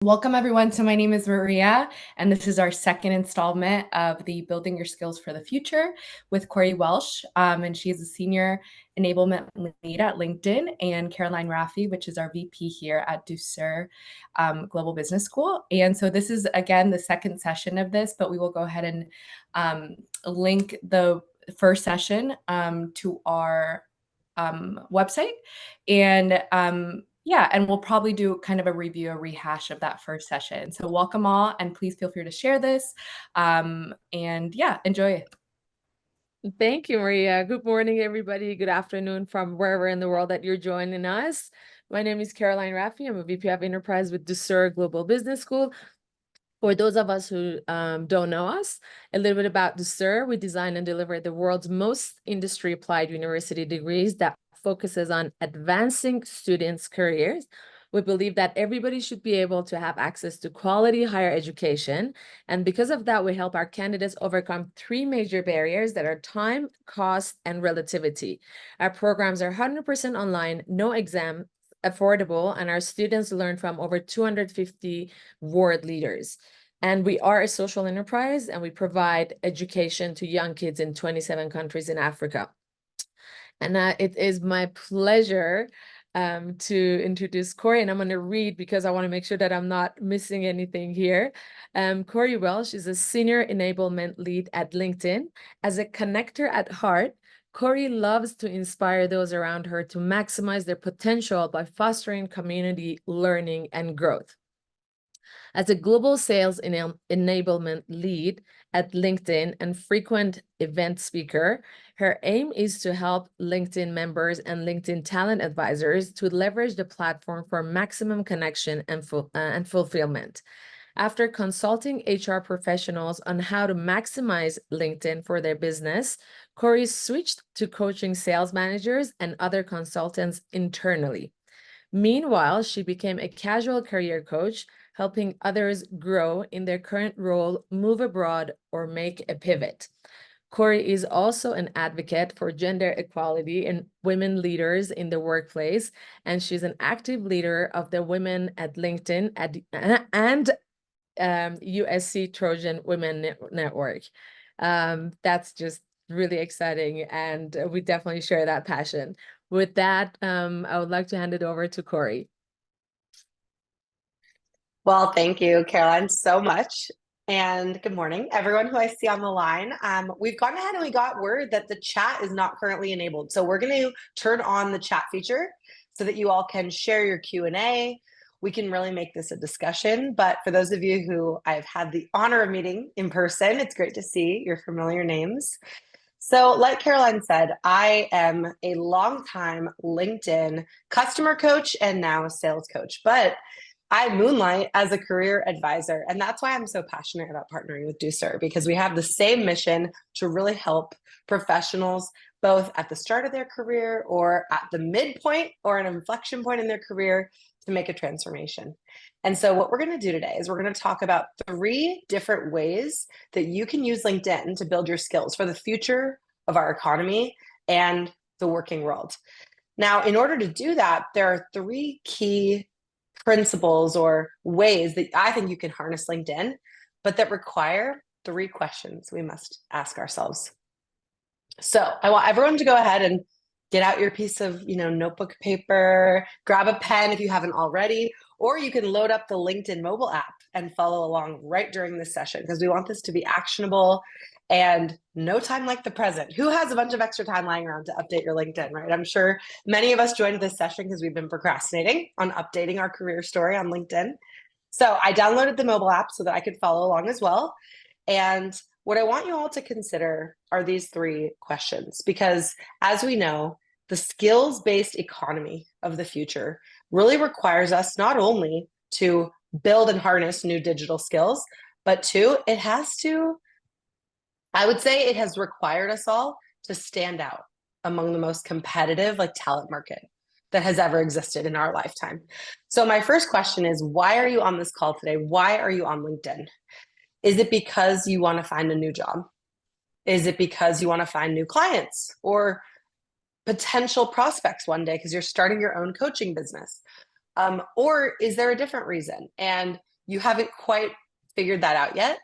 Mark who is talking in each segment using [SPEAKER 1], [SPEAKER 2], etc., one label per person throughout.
[SPEAKER 1] Welcome everyone. So my name is Maria, and this is our second installment of the Building Your Skills for the Future with Corey Welsh. And she is a senior enablement lead at LinkedIn, and Caroline Raffi, which is our VP here at Ducere Global Business School. And so this is, again, the second session of this, but we will go ahead and link the first session to our website. And and we'll probably do kind of a review, a rehash of that first session. So welcome all, and please feel free to share this. Enjoy.
[SPEAKER 2] Thank you, Maria. Good morning, everybody. Good afternoon from wherever in the world that you're joining us. My name is Caroline Raffi. I'm a VP of Enterprise with Ducere Global Business School. For those of us who don't know us, a little bit about Ducere. We design and deliver the world's most industry-applied university degrees that focuses on advancing students' careers. We believe that everybody should be able to have access to quality higher education. And because of that, we help our candidates overcome three major barriers that are time, cost, and relativity. Our programs are 100% online, no exam, affordable, and our students learn from over 250 world leaders. And we are a social enterprise, and we provide education to young kids in 27 countries in Africa. And it is my pleasure to introduce Corey, and I'm going to read because I want to make sure that I'm not missing anything here. Corey Welsh is a senior enablement lead at LinkedIn. As a connector at heart, Corey loves to inspire those around her to maximize their potential by fostering community learning and growth. As a global sales enablement lead at LinkedIn and frequent event speaker, her aim is to help LinkedIn members and LinkedIn talent advisors to leverage the platform for maximum connection and fulfillment. After consulting HR professionals on how to maximize LinkedIn for their business, Corey switched to coaching sales managers and other consultants internally. Meanwhile, she became a casual career coach, helping others grow in their current role, move abroad, or make a pivot. Corey is also an advocate for gender equality and women leaders in the workplace, and she's an active leader of the Women at LinkedIn and USC Trojan Women Network. That's just really exciting, and we definitely share that passion. With that, I would like to hand it over to Corey.
[SPEAKER 3] Well, thank you, Caroline, so much. And good morning, everyone who I see on the line. We've gone ahead and we got word that the chat is not currently enabled. So we're going to turn on the chat feature so that you all can share your Q&A. We can really make this a discussion. But for those of you who I've had the honor of meeting in person, it's great to see your familiar names. So like Caroline said, I am a longtime LinkedIn customer coach and now a sales coach. But I moonlight as a career advisor, and that's why I'm so passionate about partnering with Ducere, because we have the same mission to really help professionals both at the start of their career or at the midpoint or an inflection point in their career to make a transformation. And so what we're going to do today is we're going to talk about 3 different ways that you can use LinkedIn to build your skills for the future of our economy and the working world. Now, in order to do that, there are 3 key principles or ways that I think you can harness LinkedIn, but that require 3 questions we must ask ourselves. So I want everyone to go ahead and get out your piece of, notebook paper, grab a pen if you haven't already, or you can load up the LinkedIn mobile app and follow along right during this session, because we want this to be actionable and no time like the present. Who has a bunch of extra time lying around to update your LinkedIn, right? I'm sure many of us joined this session because we've been procrastinating on updating our career story on LinkedIn. So I downloaded the mobile app so that I could follow along as well. And what I want you all to consider are these 3 questions, because as we know, the skills-based economy of the future really requires us not only to build and harness new digital skills, but 2, I would say it has required us all to stand out among the most competitive talent market that has ever existed in our lifetime. So my first question is, why are you on this call today? Why are you on LinkedIn? Is it because you want to find a new job? Is it because you want to find new clients or potential prospects one day because you're starting your own coaching business? Or is there a different reason? And you haven't quite figured that out yet,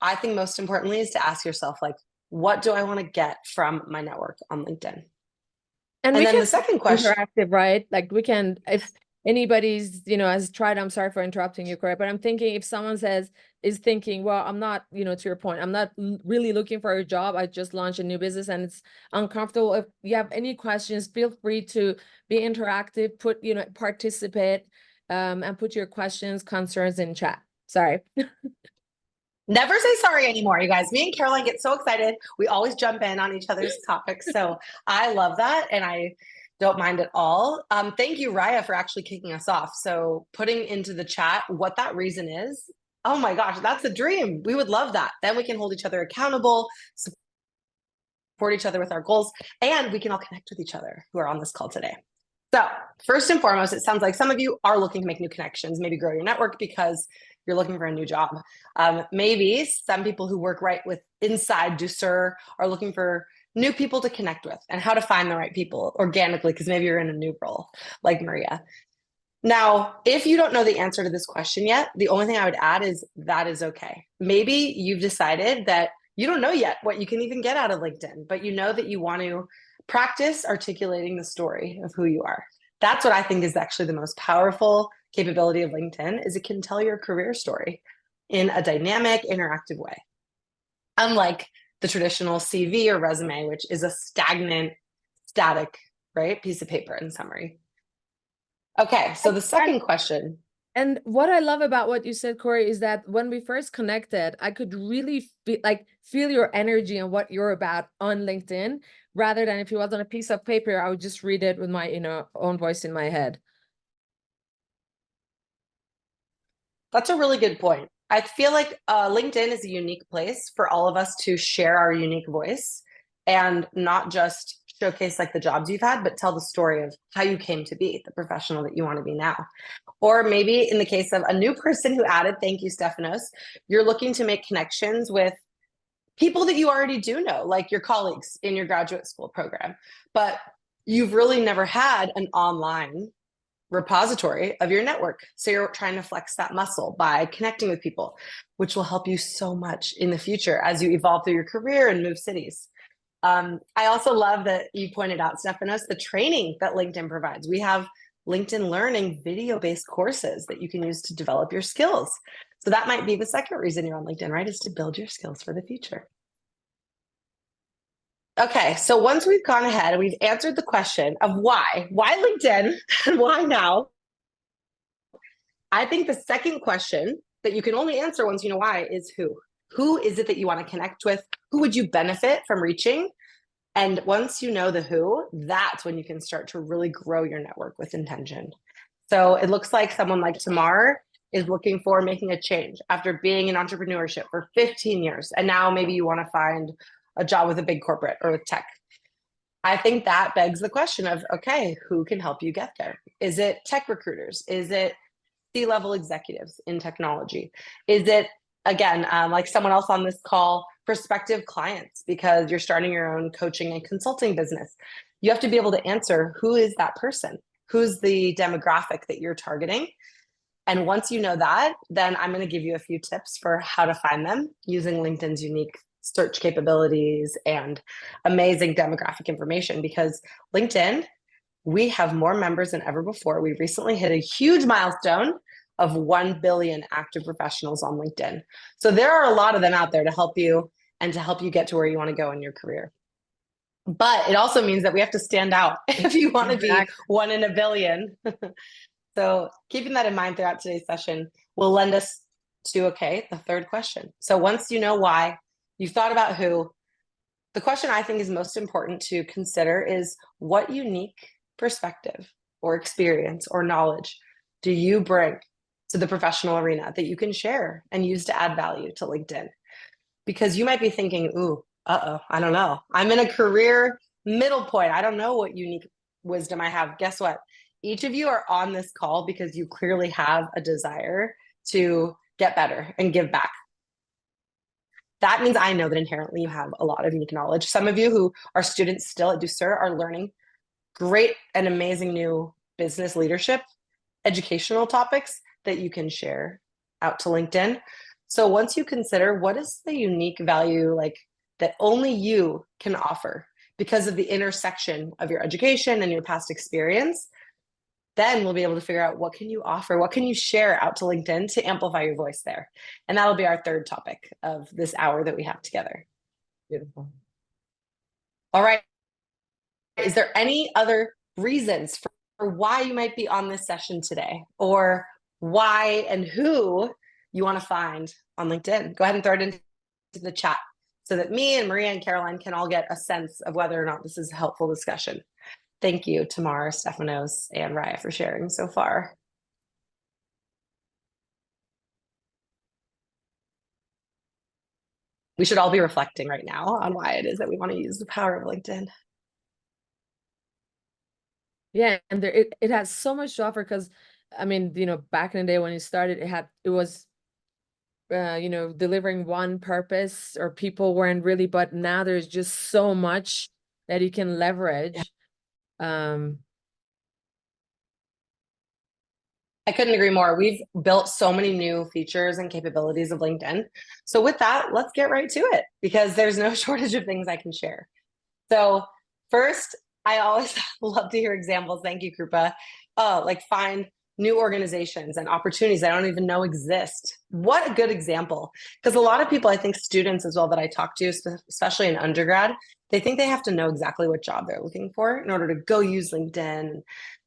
[SPEAKER 3] I think most importantly is to ask yourself, like, what do I want to get from my network on LinkedIn?
[SPEAKER 2] And
[SPEAKER 3] And
[SPEAKER 2] we
[SPEAKER 3] then
[SPEAKER 2] can
[SPEAKER 3] the second question,
[SPEAKER 2] interactive, right? Like we can, if anybody's, has tried, I'm sorry for interrupting you, Corey, but I'm thinking if someone is thinking, well, I'm not, to your point, I'm not really looking for a job. I just launched a new business and it's uncomfortable. If you have any questions, feel free to be interactive, participate, and put your questions, concerns in chat. Sorry.
[SPEAKER 3] never say sorry anymore, you guys. Me and Caroline get so excited. We always jump in on each other's topics. So I love that. And I don't mind at all. Thank you, Raya, for actually kicking us off. So putting into the chat what that reason is. Oh my gosh, that's a dream. We would love that. Then we can hold each other accountable, support each other with our goals, and we can all connect with each other who are on this call today. So first and foremost, it sounds like some of you are looking to make new connections, maybe grow your network because you're looking for a new job. Maybe some people who work right with inside Ducere are looking for new people to connect with and how to find the right people organically, because maybe you're in a new role like Maria. Now, if you don't know the answer to this question yet, the only thing I would add is that is okay. Maybe you've decided that you don't know yet what you can even get out of LinkedIn, but you know that you want to practice articulating the story of who you are. That's what I think is actually the most powerful capability of LinkedIn, is it can tell your career story in a dynamic, interactive way. Unlike the traditional CV or resume, which is a stagnant, static, right, piece of paper in summary. Okay, so the second question.
[SPEAKER 2] And what I love about what you said, Corey, is that when we first connected, I could really feel your energy and what you're about on LinkedIn, rather than if it was on a piece of paper, I would just read it with my own voice in my head.
[SPEAKER 3] That's a really good point. I feel like LinkedIn is a unique place for all of us to share our unique voice and not just showcase like the jobs you've had, but tell the story of how you came to be the professional that you want to be now. Or maybe in the case of a new person who added, thank you, Stephanos, you're looking to make connections with people that you already do know, like your colleagues in your graduate school program, but you've really never had an online repository of your network. So you're trying to flex that muscle by connecting with people, which will help you so much in the future as you evolve through your career and move cities. I also love that you pointed out, Stephanos, the training that LinkedIn provides. We have LinkedIn Learning video-based courses that you can use to develop your skills. So that might be the second reason you're on LinkedIn, right? Is to build your skills for the future. Okay, so once we've gone ahead and we've answered the question of why LinkedIn and why now, I think the second question that you can only answer once you know why is who. Who is it that you want to connect with? Who would you benefit from reaching? And once you know the who, that's when you can start to really grow your network with intention. So it looks like someone like Tamar is looking for making a change after being in entrepreneurship for 15 years. And now maybe you want to find a job with a big corporate or with tech. I think that begs the question of, okay, who can help you get there? Is it tech recruiters? Is it C-level executives in technology? Is it, again, like someone else on this call, prospective clients, because you're starting your own coaching and consulting business? You have to be able to answer, who is that person? Who's the demographic that you're targeting? And once you know that, then I'm going to give you a few tips for how to find them using LinkedIn's unique search capabilities and amazing demographic information. Because LinkedIn, we have more members than ever before. We recently hit a huge milestone of 1 billion active professionals on LinkedIn. So there are a lot of them out there to help you and to help you get to where you want to go in your career. But it also means that we have to stand out if you want to be 1 in a billion. So keeping that in mind throughout today's session will lend us to, okay, the third question. So once you know why, you've thought about who, the question I think is most important to consider is, what unique perspective or experience or knowledge do you bring to the professional arena that you can share and use to add value to LinkedIn? Because you might be thinking, ooh, I don't know. I'm in a career middle point. I don't know what unique wisdom I have. Guess what? Each of you are on this call because you clearly have a desire to get better and give back. That means I know that inherently you have a lot of unique knowledge. Some of you who are students still at Ducere are learning great and amazing new business leadership, educational topics that you can share out to LinkedIn. So once you consider what is the unique value like that only you can offer because of the intersection of your education and your past experience, then we'll be able to figure out what can you offer, what can you share out to LinkedIn to amplify your voice there. And that'll be our third topic of this hour that we have together.
[SPEAKER 2] Beautiful.
[SPEAKER 3] All right. Is there any other reasons for why you might be on this session today, or why and who you want to find on LinkedIn? Go ahead and throw it into the chat so that me and Maria and Caroline can all get a sense of whether or not this is a helpful discussion. Thank you, Tamar, Stefanos, and Raya for sharing so far. We should all be reflecting right now on why it is that we want to use the power of LinkedIn.
[SPEAKER 2] Yeah, and it has so much to offer because, I mean, back in the day when it started, it was delivering one purpose, or people weren't really, but now there's just so much that you can leverage.
[SPEAKER 3] I couldn't agree more. We've built so many new features and capabilities of LinkedIn. So with that, let's get right to it, because there's no shortage of things I can share. So first, I always love to hear examples. Thank you, Krupa. Like find new organizations and opportunities I don't even know exist. What a good example. Because a lot of people, I think students as well that I talk to, especially in undergrad, they think they have to know exactly what job they're looking for in order to go use LinkedIn,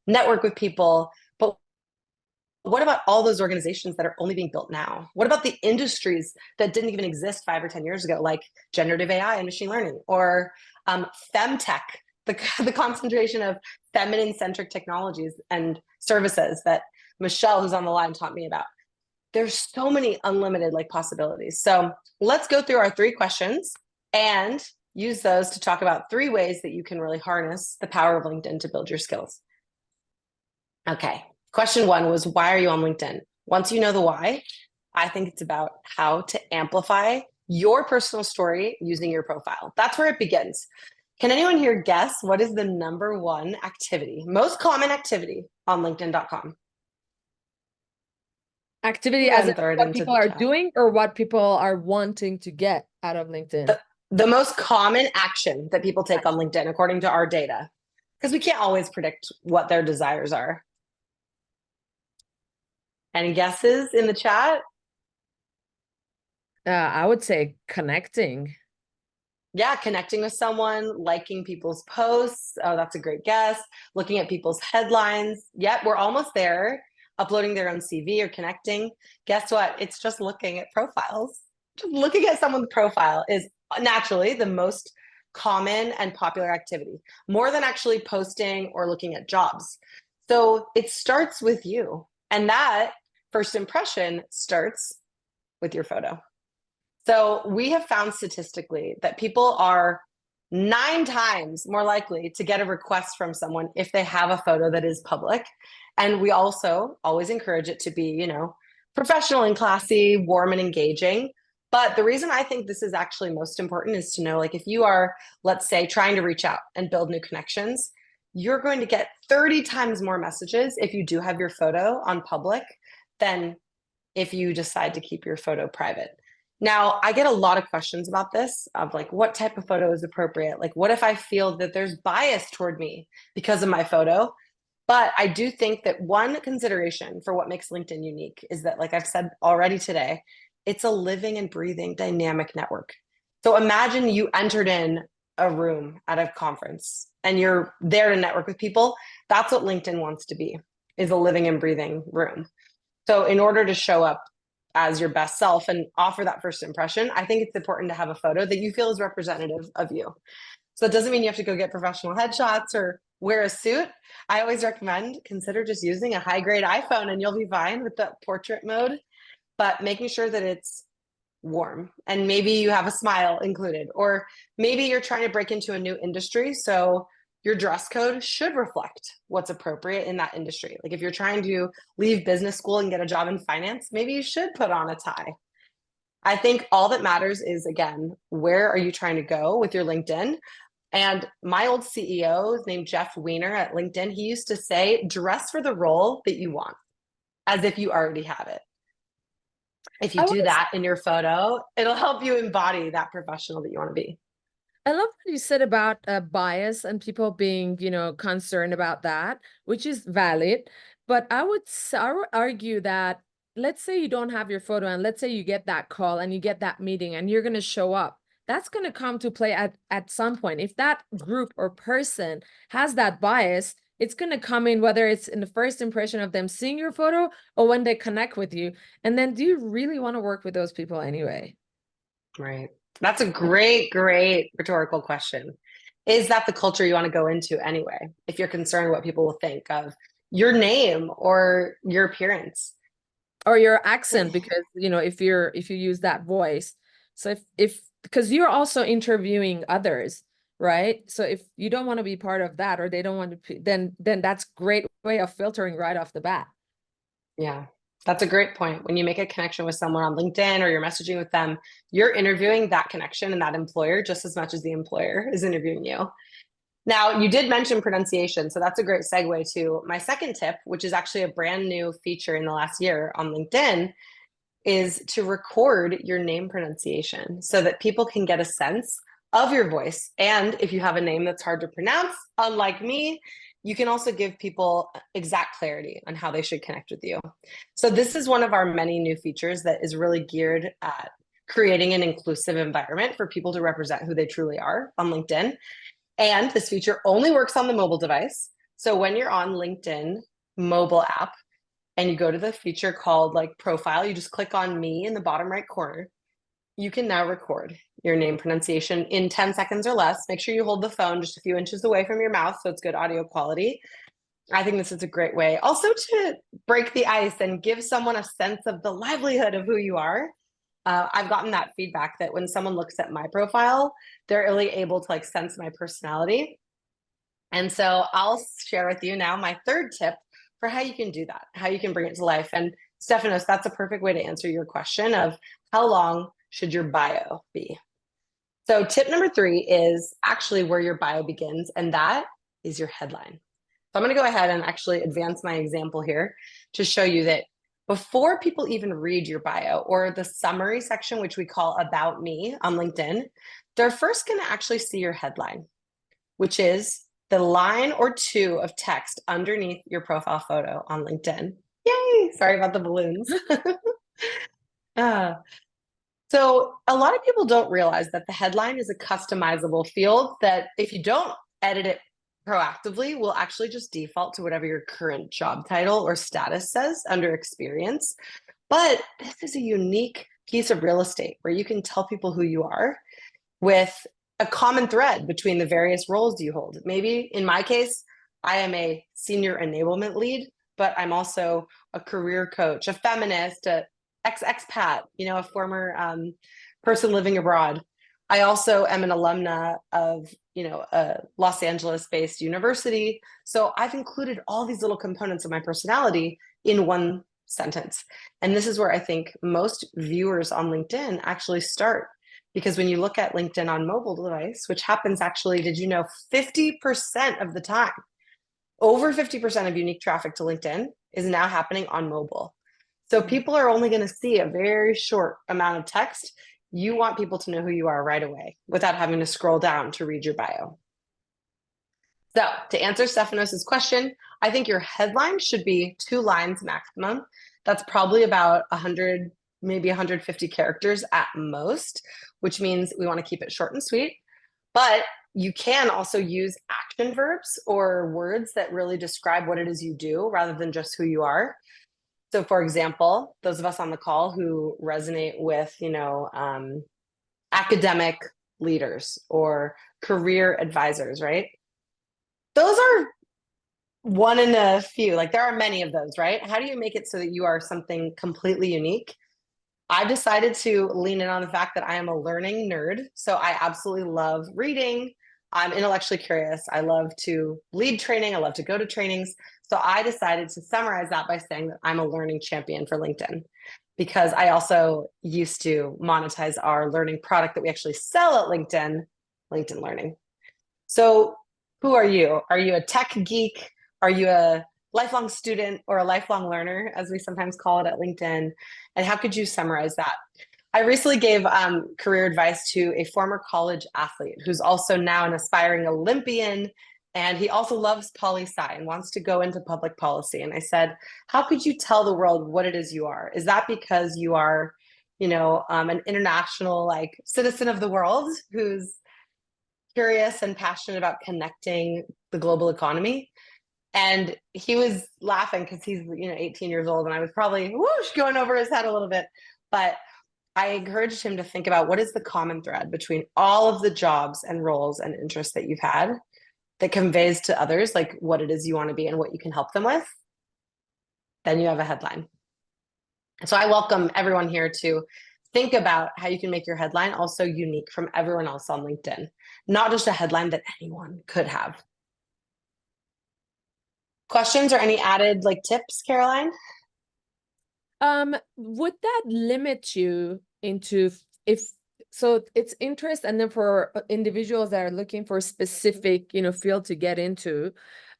[SPEAKER 3] network with people. But what about all those organizations that are only being built now? What about the industries that didn't even exist 5 or 10 years ago, like generative AI and machine learning, or femtech, the concentration of feminine-centric technologies and services that Michelle, who's on the line, taught me about? There's so many unlimited possibilities. So let's go through our 3 questions and use those to talk about 3 ways that you can really harness the power of LinkedIn to build your skills. Okay. Question 1 was, why are you on LinkedIn? Once you know the why, I think it's about how to amplify your personal story using your profile. That's where it begins. Can anyone here guess what is the number 1 activity, most common activity on LinkedIn.com?
[SPEAKER 2] Activity as in what people are doing, or what people are wanting to get out of LinkedIn?
[SPEAKER 3] The most common action that people take on LinkedIn, according to our data, because we can't always predict what their desires are. Any guesses in the chat?
[SPEAKER 2] I would say connecting.
[SPEAKER 3] Yeah, connecting with someone, liking people's posts. Oh, that's a great guess. Looking at people's headlines. Yep, we're almost there. Uploading their own CV or connecting. Guess what? It's just looking at profiles. Just looking at someone's profile is naturally the most common and popular activity, more than actually posting or looking at jobs. So it starts with you. And that first impression starts with your photo. So we have found statistically that people are 9 times more likely to get a request from someone if they have a photo that is public. And we also always encourage it to be, professional and classy, warm and engaging. But the reason I think this is actually most important is to know, if you are, let's say, trying to reach out and build new connections, you're going to get 30 times more messages if you do have your photo on public than if you decide to keep your photo private. Now, I get a lot of questions about this of what type of photo is appropriate? What if I feel that there's bias toward me because of my photo? But I do think that one consideration for what makes LinkedIn unique is that, like I've said already today, it's a living and breathing dynamic network. So imagine you entered in a room at a conference and you're there to network with people. That's what LinkedIn wants to be, is a living and breathing room. So in order to show up as your best self and offer that first impression, I think it's important to have a photo that you feel is representative of you. So it doesn't mean you have to go get professional headshots or wear a suit. I always recommend consider just using a high-grade iPhone and you'll be fine with the portrait mode, but making sure that it's warm and maybe you have a smile included, or maybe you're trying to break into a new industry. So your dress code should reflect what's appropriate in that industry. If you're trying to leave business school and get a job in finance, maybe you should put on a tie. I think all that matters is, again, where are you trying to go with your LinkedIn? And my old CEO named Jeff Weiner at LinkedIn, he used to say, dress for the role that you want, as if you already have it. If
[SPEAKER 2] I
[SPEAKER 3] you do
[SPEAKER 2] was
[SPEAKER 3] that in your photo, it'll help you embody that professional that you want to be.
[SPEAKER 2] I love what you said about bias and people being, concerned about that, which is valid. But I would argue that let's say you don't have your photo and let's say you get that call and you get that meeting and you're going to show up. That's going to come to play at some point. If that group or person has that bias, it's going to come in whether it's in the first impression of them seeing your photo or when they connect with you. And then do you really want to work with those people anyway?
[SPEAKER 3] Right. That's a great, great rhetorical question. Is that the culture you want to go into anyway? If you're concerned what people will think of your name or your appearance.
[SPEAKER 2] Or your accent, because if you use that voice. So if because you're also interviewing others, right? So if you don't want to be part of that or they don't want to, then that's great way of filtering right off the bat.
[SPEAKER 3] Yeah, that's a great point. When you make a connection with someone on LinkedIn or you're messaging with them, you're interviewing that connection and that employer just as much as the employer is interviewing you. Now, you did mention pronunciation, so that's a great segue to my second tip, which is actually a brand new feature in the last year on LinkedIn, is to record your name pronunciation so that people can get a sense of your voice. And if you have a name that's hard to pronounce, unlike me, you can also give people exact clarity on how they should connect with you. So this is one of our many new features that is really geared at creating an inclusive environment for people to represent who they truly are on LinkedIn. And this feature only works on the mobile device. So when you're on LinkedIn mobile app and you go to the feature called like profile, you just click on me in the bottom right corner. You can now record your name pronunciation in 10 seconds or less. Make sure you hold the phone just a few inches away from your mouth so it's good audio quality. I think this is a great way also to break the ice and give someone a sense of the livelihood of who you are. I've gotten that feedback that when someone looks at my profile, they're really able to like sense my personality. And so I'll share with you now my third tip for how you can do that, how you can bring it to life. And Stephanos, that's a perfect way to answer your question of how long should your bio be? So tip number 3 is actually where your bio begins, and that is your headline. So I'm going to go ahead and actually advance my example here to show you that before people even read your bio or the summary section, which we call About Me on LinkedIn, they're first going to actually see your headline, which is the line or two of text underneath your profile photo on LinkedIn. Yay! Sorry about the balloons. So a lot of people don't realize that the headline is a customizable field that if you don't edit it proactively, will actually just default to whatever your current job title or status says under experience. But this is a unique piece of real estate where you can tell people who you are with a common thread between the various roles you hold. Maybe in my case, I am a senior enablement lead, but I'm also a career coach, a feminist, a expat, a former person living abroad. I also am an alumna of, a Los Angeles-based university. So I've included all these little components of my personality in one sentence. And this is where I think most viewers on LinkedIn actually start. Because when you look at LinkedIn on mobile device, which happens actually, did you know 50% of the time, over 50% of unique traffic to LinkedIn is now happening on mobile. So people are only going to see a very short amount of text. You want people to know who you are right away without having to scroll down to read your bio. So to answer Stephanos's question, I think your headline should be 2 lines maximum. That's probably about 100, maybe 150 characters at most, which means we want to keep it short and sweet. But you can also use action verbs or words that really describe what it is you do rather than just who you are. So for example, those of us on the call who resonate with, academic leaders or career advisors, right? Those are one in a few. Like there are many of those, right? How do you make it so that you are something completely unique? I decided to lean in on the fact that I am a learning nerd. So I absolutely love reading. I'm intellectually curious. I love to lead training. I love to go to trainings. So I decided to summarize that by saying that I'm a learning champion for LinkedIn, because I also used to monetize our learning product that we actually sell at LinkedIn, LinkedIn Learning. So who are you? Are you a tech geek? Are you a lifelong student or a lifelong learner, as we sometimes call it at LinkedIn? And how could you summarize that? I recently gave career advice to a former college athlete who's also now an aspiring Olympian, and he also loves poli-sci and wants to go into public policy. And I said, how could you tell the world what it is you are? Is that because you are, an international citizen of the world who's curious and passionate about connecting the global economy? And he was laughing because he's 18 years old, and I was probably whoosh going over his head a little bit, but I encouraged him to think about what is the common thread between all of the jobs and roles and interests that you've had that conveys to others like what it is you want to be and what you can help them with. Then you have a headline. So I welcome everyone here to think about how you can make your headline also unique from everyone else on LinkedIn, not just a headline that anyone could have. Questions or any added tips, Caroline?
[SPEAKER 2] Would that limit you into so it's interest, and then for individuals that are looking for a specific, field to get into,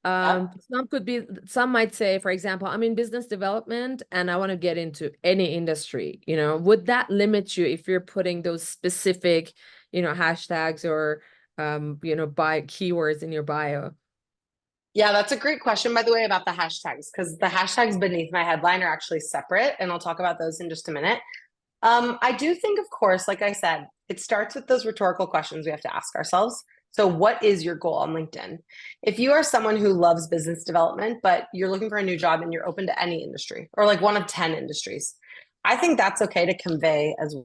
[SPEAKER 2] some might say, for example, I'm in business development and I want to get into any industry, would that limit you if you're putting those specific, hashtags or, by keywords in your bio?
[SPEAKER 3] Yeah, that's a great question, by the way, about the hashtags, because the hashtags beneath my headline are actually separate, and I'll talk about those in just a minute. I do think, of course, like I said, it starts with those rhetorical questions we have to ask ourselves. So what is your goal on LinkedIn? If you are someone who loves business development, but you're looking for a new job and you're open to any industry or one of 10 industries, I think that's okay to convey as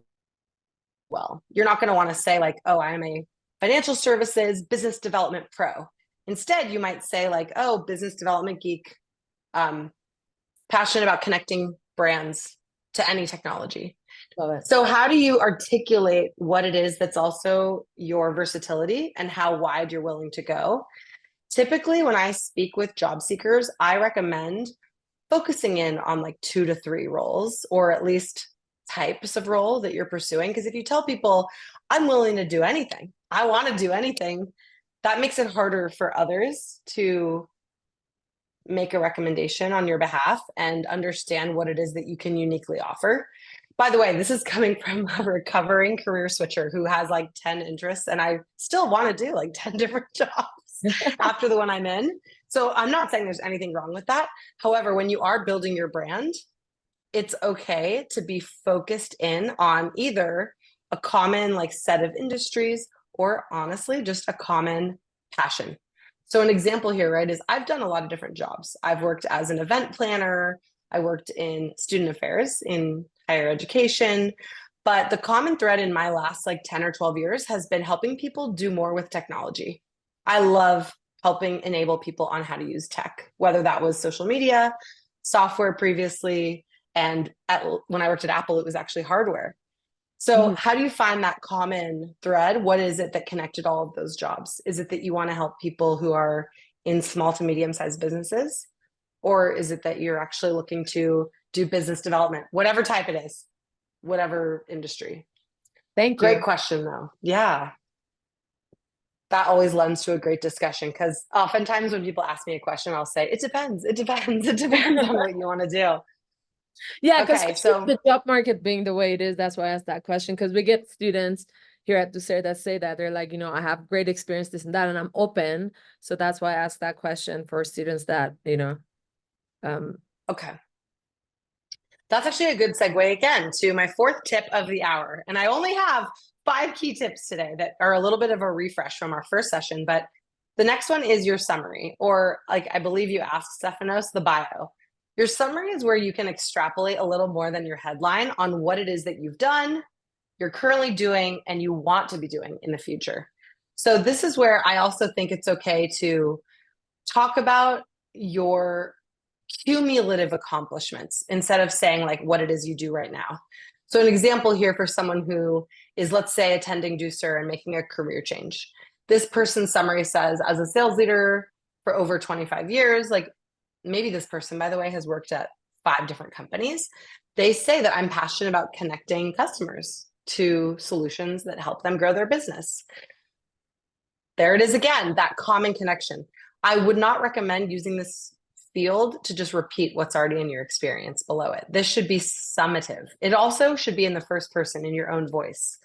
[SPEAKER 3] well. You're not going to want to say oh, I am a financial services business development pro. Instead, you might say oh, business development geek, passionate about connecting brands to any technology.
[SPEAKER 2] Love it.
[SPEAKER 3] So how do you articulate what it is that's also your versatility and how wide you're willing to go? Typically, when I speak with job seekers, I recommend focusing in on 2 to 3 roles, or at least types of role that you're pursuing. Because if you tell people, I'm willing to do anything, I want to do anything, that makes it harder for others to make a recommendation on your behalf and understand what it is that you can uniquely offer. By the way, this is coming from a recovering career switcher who has 10 interests, and I still want to do 10 different jobs after the one I'm in. So I'm not saying there's anything wrong with that. However, when you are building your brand, it's okay to be focused in on either a common set of industries or honestly just a common passion. So an example here, right, is I've done a lot of different jobs. I've worked as an event planner. I worked in student affairs in higher education. But the common thread in my last 10 or 12 years has been helping people do more with technology. I love helping enable people on how to use tech, whether that was social media, software previously, and when I worked at Apple, it was actually hardware. So how do you find that common thread? What is it that connected all of those jobs? Is it that you want to help people who are in small to medium-sized businesses? Or is it that you're actually looking to do business development, whatever type it is, whatever industry?
[SPEAKER 2] Thank you.
[SPEAKER 3] Great question, though. Yeah. That always lends to a great discussion, because oftentimes when people ask me a question, I'll say, it depends. It depends. It depends on what you want to do.
[SPEAKER 2] Yeah, because
[SPEAKER 3] okay, so
[SPEAKER 2] the job market being the way it is, that's why I asked that question, because we get students here at Ducere that say that they're like, I have great experience, this and that, and I'm open. So that's why I asked that question for students that,
[SPEAKER 3] okay. That's actually a good segue again to my 4th tip of the hour. And I only have 5 key tips today that are a little bit of a refresh from our first session, but the next one is your summary, or I believe you asked Stephanos, the bio. Your summary is where you can extrapolate a little more than your headline on what it is that you've done, you're currently doing, and you want to be doing in the future. So this is where I also think it's okay to talk about your cumulative accomplishments instead of saying what it is you do right now. So an example here for someone who is, let's say, attending Ducere and making a career change. This person's summary says, as a sales leader for over 25 years, maybe this person, by the way, has worked at 5 different companies. They say that I'm passionate about connecting customers to solutions that help them grow their business. There it is again, that common connection. I would not recommend using this field to just repeat what's already in your experience below it. This should be summative. It also should be in the first person in your own voice.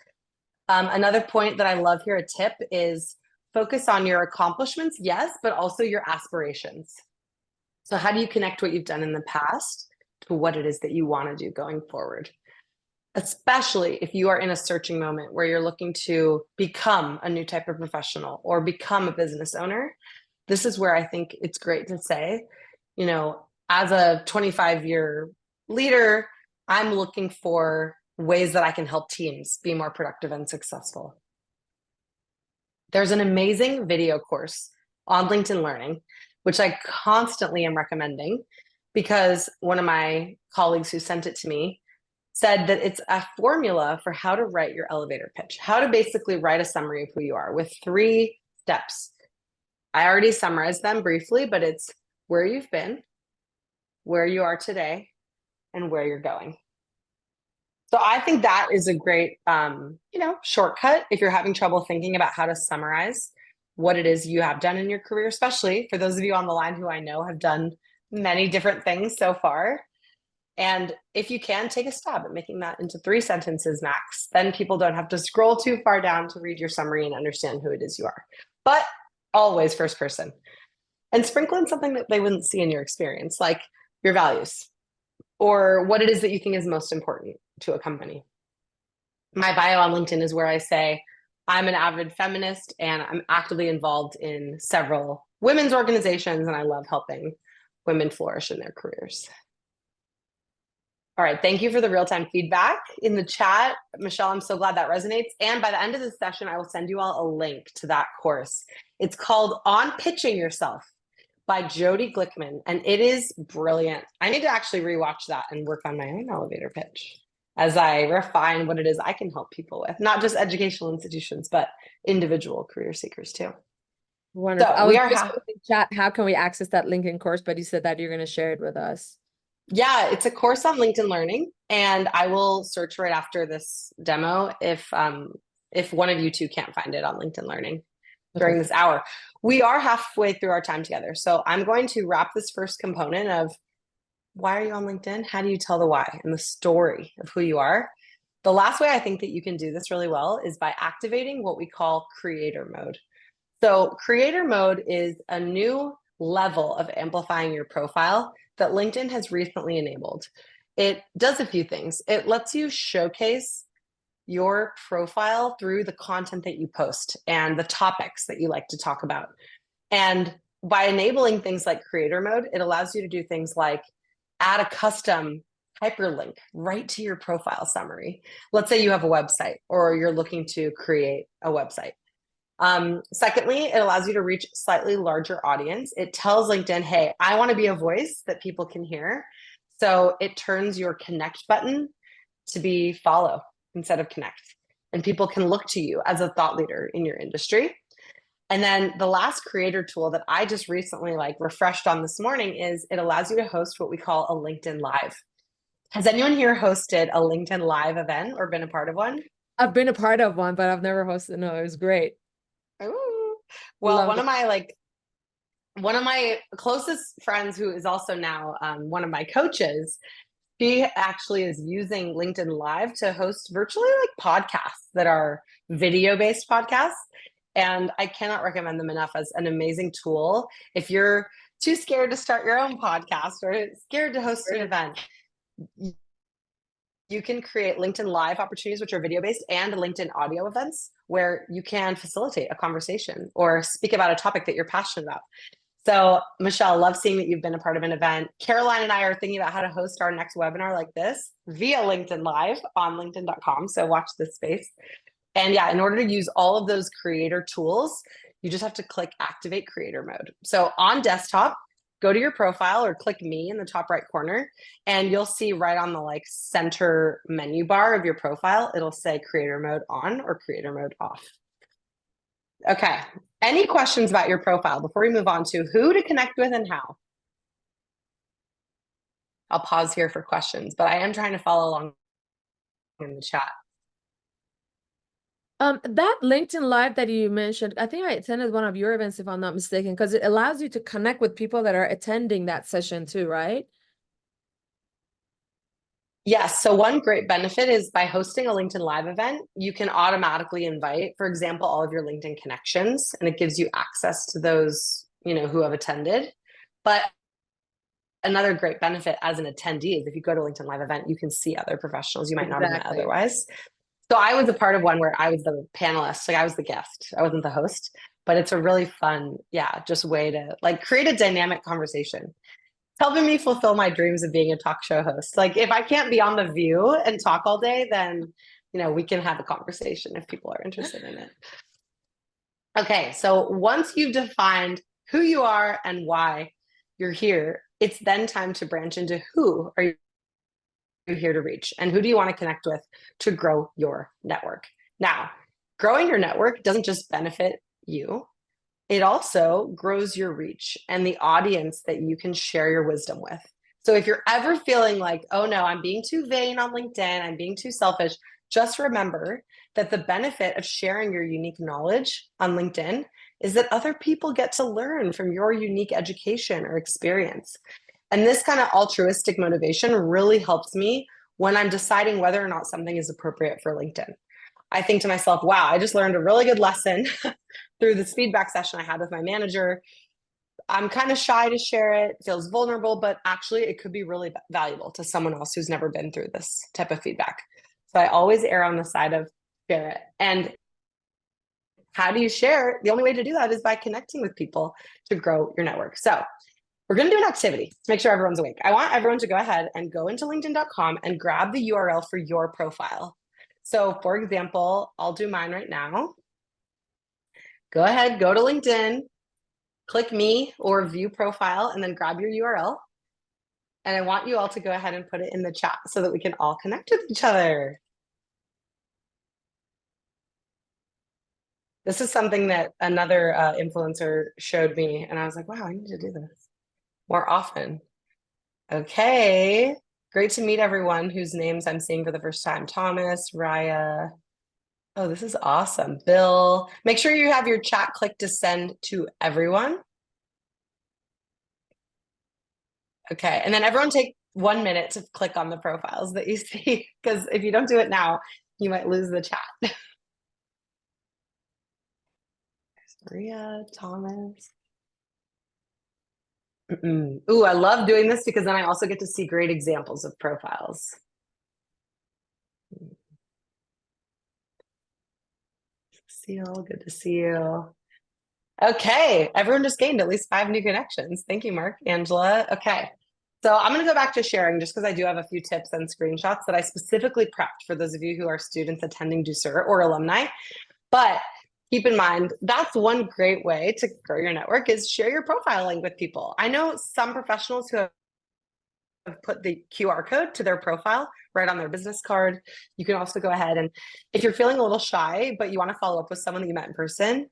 [SPEAKER 3] Another point that I love here, a tip, is focus on your accomplishments, yes, but also your aspirations. So how do you connect what you've done in the past to what it is that you want to do going forward? Especially if you are in a searching moment where you're looking to become a new type of professional or become a business owner. This is where I think it's great to say, you know, as a 25-year leader, I'm looking for ways that I can help teams be more productive and successful. There's an amazing video course on LinkedIn Learning, which I constantly am recommending because one of my colleagues who sent it to me said that it's a formula for how to write your elevator pitch, how to basically write a summary of who you are with 3 steps. I already summarized them briefly, but it's where you've been, where you are today, and where you're going. So I think that is a great, shortcut if you're having trouble thinking about how to summarize what it is you have done in your career, especially for those of you on the line who I know have done many different things so far. And if you can, take a stab at making that into 3 sentences max, then people don't have to scroll too far down to read your summary and understand who it is you are. But always first person. And sprinkle in something that they wouldn't see in your experience, like your values or what it is that you think is most important to a company. My bio on LinkedIn is where I say, I'm an avid feminist and I'm actively involved in several women's organizations and I love helping women flourish in their careers. All right, thank you for the real-time feedback in the chat. Michelle, I'm so glad that resonates. And by the end of this session, I will send you all a link to that course. It's called On Pitching Yourself by Jody Glickman, and it is brilliant. I need to actually rewatch that and work on my own elevator pitch as I refine what it is I can help people with, not just educational institutions, but individual career seekers too.
[SPEAKER 2] Wonderful.
[SPEAKER 3] So
[SPEAKER 2] I was
[SPEAKER 3] we are
[SPEAKER 2] just in the chat, how can we access that LinkedIn course? But you said that you're going to share it with us.
[SPEAKER 3] Yeah, it's a course on LinkedIn Learning, and I will search right after this demo if one of you two can't find it on LinkedIn Learning during this hour. We are halfway through our time together, so I'm going to wrap this first component of why are you on LinkedIn? How do you tell the why and the story of who you are? The last way I think that you can do this really well is by activating what we call creator mode. So creator mode is a new level of amplifying your profile that LinkedIn has recently enabled. It does a few things. It lets you showcase your profile through the content that you post and the topics that you like to talk about. And by enabling things like creator mode, it allows you to do things like add a custom hyperlink right to your profile summary. Let's say you have a website or you're looking to create a website. Secondly, it allows you to reach a slightly larger audience. It tells LinkedIn, hey, I want to be a voice that people can hear. So it turns your connect button to be follow instead of connect. And people can look to you as a thought leader in your industry. And then the last creator tool that I just recently refreshed on this morning is it allows you to host what we call a LinkedIn Live. Has anyone here hosted a LinkedIn Live event or been a part of one?
[SPEAKER 2] I've been a part of one, but I've never hosted. No, it was great.
[SPEAKER 3] Ooh. Well, one of my closest friends who is also now one of my coaches, she actually is using LinkedIn Live to host virtually podcasts that are video-based podcasts. And I cannot recommend them enough as an amazing tool. If you're too scared to start your own podcast or scared to host an event, you can create LinkedIn Live opportunities, which are video-based, and LinkedIn audio events where you can facilitate a conversation or speak about a topic that you're passionate about. So, Michelle, love seeing that you've been a part of an event. Caroline and I are thinking about how to host our next webinar like this via LinkedIn Live on linkedin.com. So watch this space. And yeah, in order to use all of those creator tools, you just have to click activate creator mode. So on desktop, go to your profile or click me in the top right corner, and you'll see right on the center menu bar of your profile, it'll say creator mode on or creator mode off. Okay, any questions about your profile before we move on to who to connect with and how? I'll pause here for questions, but I am trying to follow along in the chat.
[SPEAKER 2] That LinkedIn Live that you mentioned, I think I attended one of your events, if I'm not mistaken, because it allows you to connect with people that are attending that session too, right?
[SPEAKER 3] Yes. So one great benefit is by hosting a LinkedIn Live event, you can automatically invite, for example, all of your LinkedIn connections, and it gives you access to those, who have attended. But another great benefit as an attendee is if you go to a LinkedIn Live event, you can see other professionals you might not have met otherwise. So I was a part of one where I was the panelist, like I was the guest. I wasn't the host, but it's a really fun, just way to like create a dynamic conversation. It's helping me fulfill my dreams of being a talk show host. Like if I can't be on The View and talk all day, then, we can have a conversation if people are interested in it. Okay, so once you've defined who you are and why you're here, it's then time to branch into who are you here to reach and who do you want to connect with to grow your network. Now, growing your network doesn't just benefit you, it also grows your reach and the audience that you can share your wisdom with. So if you're ever feeling like, oh no, I'm being too vain on LinkedIn, I'm being too selfish, just remember that the benefit of sharing your unique knowledge on LinkedIn is that other people get to learn from your unique education or experience. And this kind of altruistic motivation really helps me when I'm deciding whether or not something is appropriate for LinkedIn. I think to myself, wow, I just learned a really good lesson through this feedback session I had with my manager. I'm kind of shy to share it, feels vulnerable, but actually it could be really valuable to someone else who's never been through this type of feedback. So I always err on the side of share it. And how do you share? The only way to do that is by connecting with people to grow your network. So we're going to do an activity to make sure everyone's awake. I want everyone to go ahead and go into linkedin.com and grab the URL for your profile. So for example, I'll do mine right now. Go ahead, go to LinkedIn, click me or view profile, and then grab your URL. And I want you all to go ahead and put it in the chat so that we can all connect with each other. This is something that another influencer showed me, and I was like, wow, I need to do this more often. Okay, great to meet everyone whose names I'm seeing for the first time. Thomas, Raya. Oh, this is awesome. Bill, make sure you have your chat click to send to everyone. Okay, and then everyone take 1 minute to click on the profiles that you see, because if you don't do it now, you might lose the chat. Maria, Thomas. Ooh, I love doing this because then I also get to see great examples of profiles. Seal, good to see you. Okay, everyone just gained at least 5 new connections. Thank you, Mark, Angela. Okay, so I'm going to go back to sharing just because I do have a few tips and screenshots that I specifically prepped for those of you who are students attending Ducere or alumni. But keep in mind, that's one great way to grow your network is share your profile link with people. I know some professionals who have put the QR code to their profile right on their business card. You can also go ahead and if you're feeling a little shy, but you want to follow up with someone that you met in person,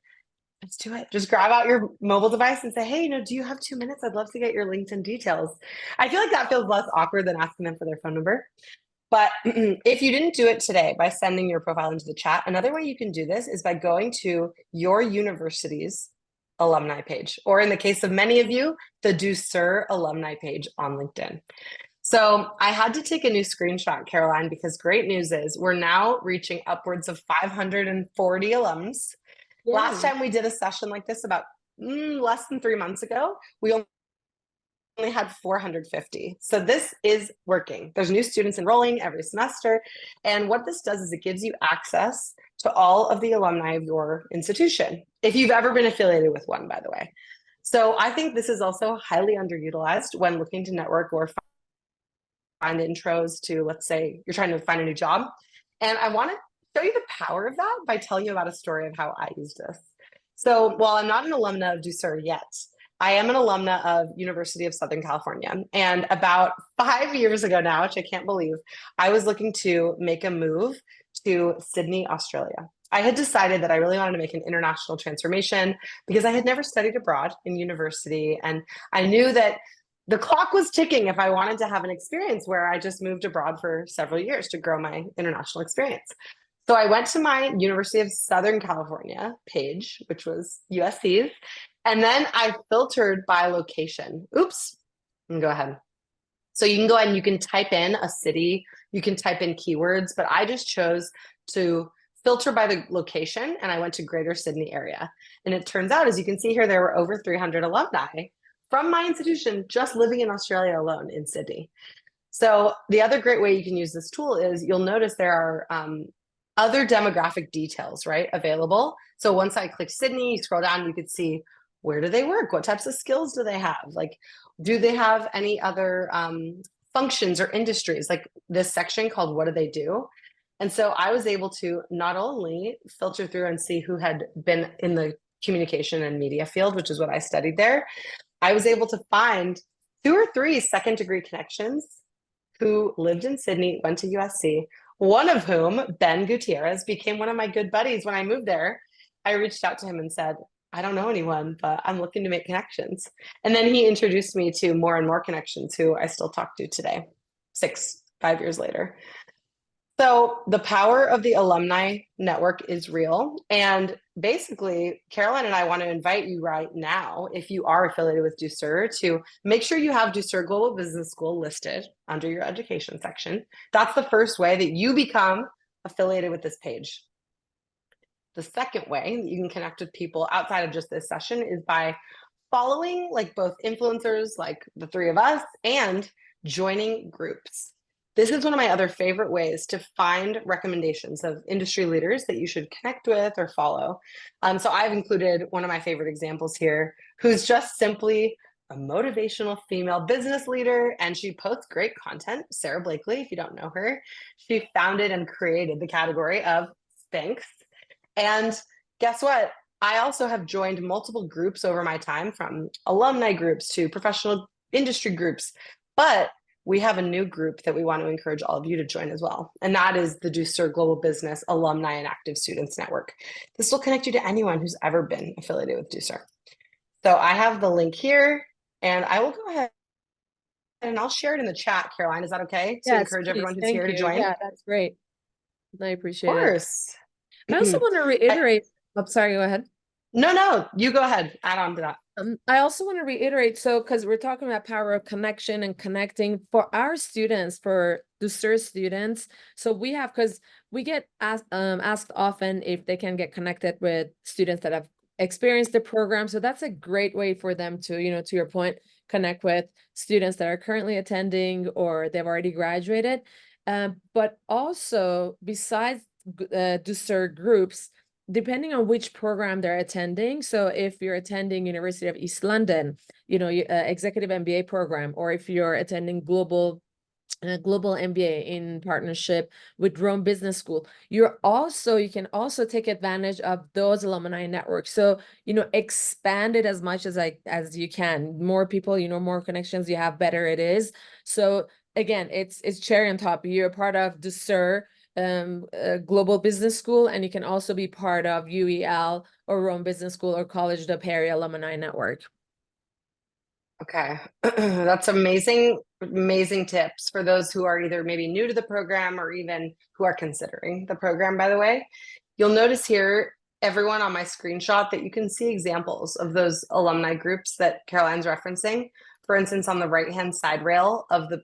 [SPEAKER 3] let's do it. Just grab out your mobile device and say, hey, do you have 2 minutes? I'd love to get your LinkedIn details. I feel like that feels less awkward than asking them for their phone number. But if you didn't do it today by sending your profile into the chat, another way you can do this is by going to your university's alumni page, or in the case of many of you, the Ducere alumni page on LinkedIn. So I had to take a new screenshot, Caroline, because great news is we're now reaching upwards of 540 alums. Yeah. Last time we did a session like this about less than 3 months ago, we only had 450. So this is working. There's new students enrolling every semester. And what this does is it gives you access to all of the alumni of your institution, if you've ever been affiliated with one, by the way. So I think this is also highly underutilized when looking to network or find intros to, let's say, you're trying to find a new job. And I want to show you the power of that by telling you about a story of how I used this. So while I'm not an alumna of Ducere yet, I am an alumna of University of Southern California. And about 5 years ago now, which I can't believe, I was looking to make a move to Sydney, Australia. I had decided that I really wanted to make an international transformation because I had never studied abroad in university. And I knew that the clock was ticking if I wanted to have an experience where I just moved abroad for several years to grow my international experience. So I went to my University of Southern California page, which was USC's, and then I filtered by location. Oops, go ahead. So you can go ahead and you can type in a city, you can type in keywords, but I just chose to filter by the location, and I went to Greater Sydney area. And it turns out, as you can see here, there were over 300 alumni from my institution just living in Australia alone in Sydney. So the other great way you can use this tool is you'll notice there are other demographic details, right, available. So once I click Sydney, you scroll down, you could see, where do they work? What types of skills do they have? Like, do they have any other functions or industries? Like this section called what do they do? And so I was able to not only filter through and see who had been in the communication and media field, which is what I studied there, I was able to find 2 or 3 second degree connections who lived in Sydney, went to USC, one of whom, Ben Gutierrez, became one of my good buddies when I moved there. I reached out to him and said, I don't know anyone, but I'm looking to make connections. And then he introduced me to more and more connections who I still talk to today, 5 years later. So the power of the alumni network is real. And basically, Caroline and I want to invite you right now, if you are affiliated with Ducere, to make sure you have Ducere Global Business School listed under your education section. That's the first way that you become affiliated with this page. The second way that you can connect with people outside of just this session is by following like both influencers like the 3 of us and joining groups. This is one of my other favorite ways to find recommendations of industry leaders that you should connect with or follow. So I've included one of my favorite examples here, who's just simply a motivational female business leader, and she posts great content. Sarah Blakely, if you don't know her, she founded and created the category of Spanx. And guess what? I also have joined multiple groups over my time, from alumni groups to professional industry groups, but we have a new group that we want to encourage all of you to join as well. And that is the Ducere Global Business Alumni and Active Students Network. This will connect you to anyone who's ever been affiliated with Ducere. So I have the link here, and I will go ahead and I'll share it in the chat, Caroline. Is that okay? To encourage everyone who's here to join?
[SPEAKER 2] Yeah, that's great. I appreciate it.
[SPEAKER 3] Of course.
[SPEAKER 2] I also want to reiterate. I'm sorry, go ahead.
[SPEAKER 3] No, you go ahead. Add on to that.
[SPEAKER 2] I also want to reiterate, so because we're talking about power of connection and connecting for our students, for Ducere students. So we have, because we get asked often if they can get connected with students that have experienced the program. So that's a great way for them to, to your point, connect with students that are currently attending or they've already graduated. But also, besides Ducere groups, depending on which program they're attending. So if you're attending University of East London, executive MBA program, or if you're attending global MBA in partnership with Rome Business School, you can also take advantage of those alumni networks. So, expand it as much as you can. More people, more connections you have, better it is. So again, it's cherry on top. You're part of Ducere Global Business School, and you can also be part of UEL or Rome Business School or College de Paris Alumni Network.
[SPEAKER 3] Okay, that's amazing tips for those who are either maybe new to the program or even who are considering the program, by the way. You'll notice here, everyone, on my screenshot, that you can see examples of those alumni groups that Caroline's referencing. For instance, on the right-hand side rail of the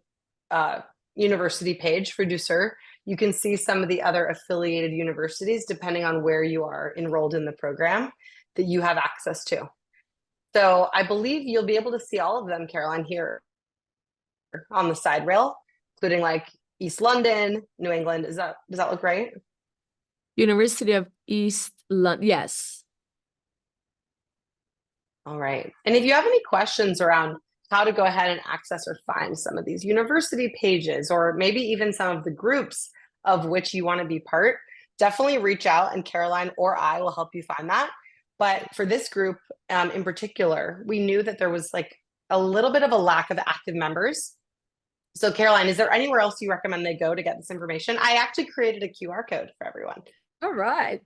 [SPEAKER 3] university page for Ducere, you can see some of the other affiliated universities, depending on where you are enrolled in the program, that you have access to. So I believe you'll be able to see all of them, Caroline, here on the side rail, including like East London, New England. Does that look right?
[SPEAKER 2] University of East London, yes.
[SPEAKER 3] All right. And if you have any questions around how to go ahead and access or find some of these university pages, or maybe even some of the groups of which you want to be part, definitely reach out, and Caroline or I will help you find that. But for this group in particular, we knew that there was like a little bit of a lack of active members. So Caroline, is there anywhere else you recommend they go to get this information? I actually created a QR code for everyone.
[SPEAKER 2] All right.